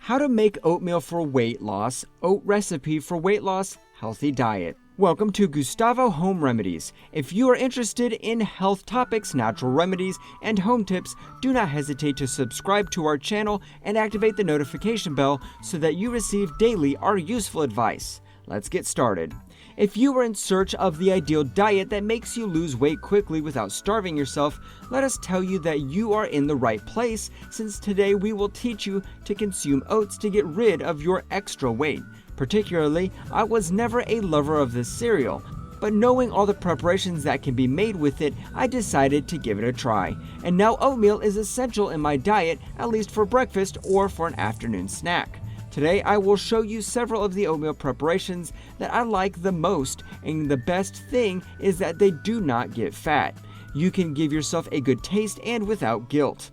How to make oatmeal for weight loss, oat recipe for weight loss, healthy diet. Welcome to Gustavo Home Remedies. If you are interested in health topics, natural remedies, and home tips, do not hesitate to subscribe to our channel and activate the notification bell so that you receive daily our useful advice. Let's get started. If you are in search of the ideal diet that makes you lose weight quickly without starving yourself, let us tell you that you are in the right place, since today we will teach you to consume oats to get rid of your extra weight. Particularly, I was never a lover of this cereal, but knowing all the preparations that can be made with it, I decided to give it a try. And now oatmeal is essential in my diet, at least for breakfast or for an afternoon snack. Today, I will show you several of the oatmeal preparations that I like the most, and the best thing is that they do not get fat. You can give yourself a good taste and without guilt.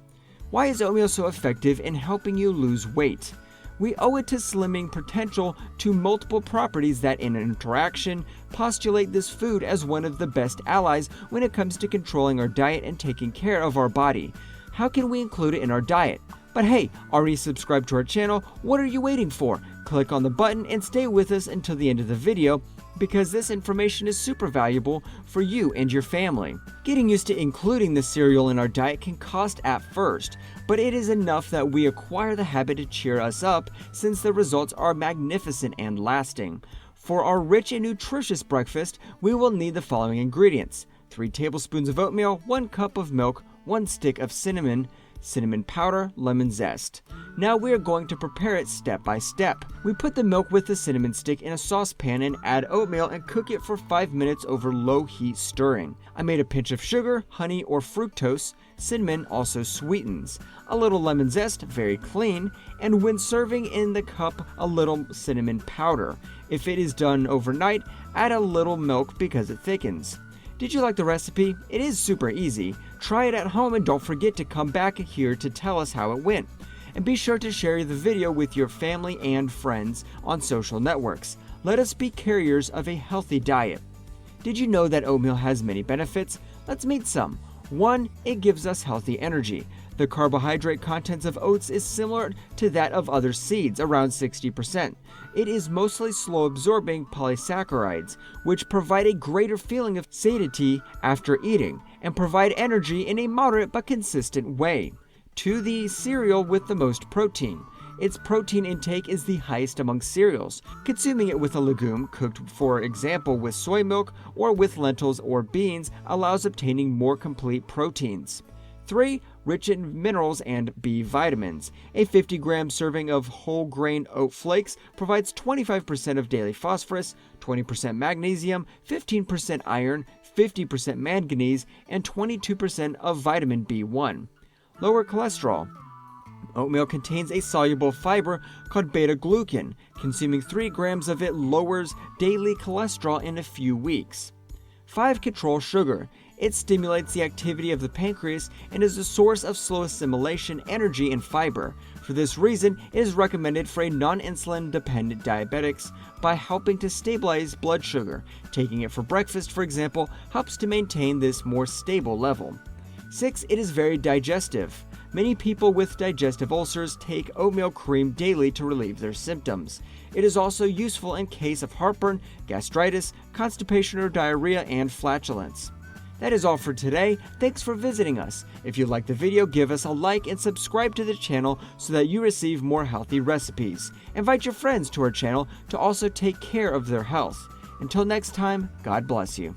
Why is oatmeal so effective in helping you lose weight? We owe it to slimming potential to multiple properties that in interaction postulate this food as one of the best allies when it comes to controlling our diet and taking care of our body. How can we include it in our diet? But hey, already subscribed to our channel, what are you waiting for? Click on the button and stay with us until the end of the video, because this information is super valuable for you and your family. Getting used to including the cereal in our diet can cost at first, but it is enough that we acquire the habit to cheer us up, since the results are magnificent and lasting. For our rich and nutritious breakfast, we will need the following ingredients: 3 tablespoons of oatmeal, 1 cup of milk, 1 stick of cinnamon powder, lemon zest. Now we are going to prepare it step by step. We put the milk with the cinnamon stick in a saucepan and add oatmeal and cook it for 5 minutes over low heat stirring. I made a pinch of sugar, honey, or fructose. Cinnamon also sweetens. A little lemon zest, very clean, and when serving in the cup, a little cinnamon powder. If it is done overnight, add a little milk because it thickens. Did you like the recipe? It is super easy. Try it at home and don't forget to come back here to tell us how it went. And be sure to share the video with your family and friends on social networks. Let us be carriers of a healthy diet. Did you know that oatmeal has many benefits? Let's meet some. 1. It gives us healthy energy. The carbohydrate contents of oats is similar to that of other seeds, around 60%. It is mostly slow-absorbing polysaccharides, which provide a greater feeling of satiety after eating, and provide energy in a moderate but consistent way. 2. The cereal with the most protein. Its protein intake is the highest among cereals. Consuming it with a legume, cooked for example with soy milk or with lentils or beans, allows obtaining more complete proteins. 3. Rich in minerals and B vitamins. A 50-gram serving of whole grain oat flakes provides 25% of daily phosphorus, 20% magnesium, 15% iron, 50% manganese, and 22% of vitamin B1. Lower cholesterol. Oatmeal contains a soluble fiber called beta-glucan. Consuming 3 grams of it lowers daily cholesterol in a few weeks. 5. Control sugar. It stimulates the activity of the pancreas and is a source of slow assimilation, energy, and fiber. For this reason, it is recommended for a non-insulin dependent diabetics by helping to stabilize blood sugar. Taking it for breakfast, for example, helps to maintain this more stable level. 6. It is very digestive. Many people with digestive ulcers take oatmeal cream daily to relieve their symptoms. It is also useful in case of heartburn, gastritis, constipation or diarrhea, and flatulence. That is all for today. Thanks for visiting us. If you liked the video, give us a like and subscribe to the channel so that you receive more healthy recipes. Invite your friends to our channel to also take care of their health. Until next time, God bless you.